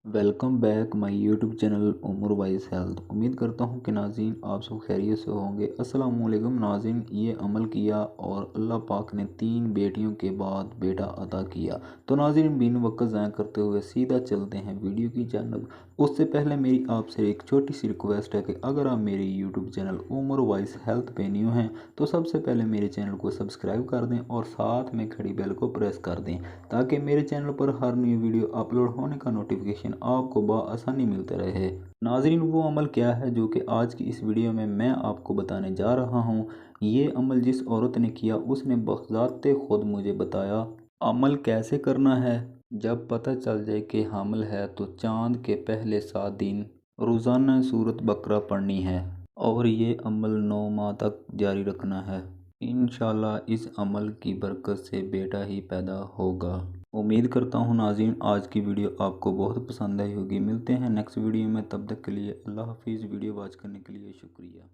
Welcome back my YouTube channel Umar wise health. उम्मीद करता हूँ कि नाज़रीन आप सब खैरियत से होंगे। अस्सलाम वालेकुम नाज़रीन, ये अमल किया और अल्लाह पाक ने 3 बेटियों के बाद बेटा अता किया। तो नाज़रीन बिन वक्त ज़ाया करते हुए सीधा चलते हैं वीडियो की जानब। उससे पहले मेरी आपसे एक छोटी सी रिक्वेस्ट है कि अगर आप मेरे YouTube channel Umar wise health पे न्यू हैं तो सबसे पहले मेरे चैनल को सब्सक्राइब कर दें और साथ में खड़ी बेल को प्रेस कर दें ताकि मेरे चैनल पर हर न्यू वीडियो अपलोड होने का नोटिफिकेशन आपको बआसानी मिलते रहे। नाज़रीन वो अमल क्या है जो कि आज की इस वीडियो में मैं आपको बताने जा रहा हूँ। ये अमल जिस औरत ने किया उसने बज़ाते खुद मुझे बताया अमल कैसे करना है। जब पता चल जाए कि हामिल है तो चांद के पहले 7 दिन रोज़ाना सूरत बकरा पढ़नी है और ये अमल 9 माह तक जारी रखना है। इंशाल्लाह इस अमल की बरकत से बेटा ही पैदा होगा। उम्मीद करता हूँ नाज़रीन आज की वीडियो आपको बहुत पसंद आई होगी। मिलते हैं नेक्स्ट वीडियो में, तब तक के लिए अल्लाह हाफिज़। वीडियो वॉच करने के लिए शुक्रिया।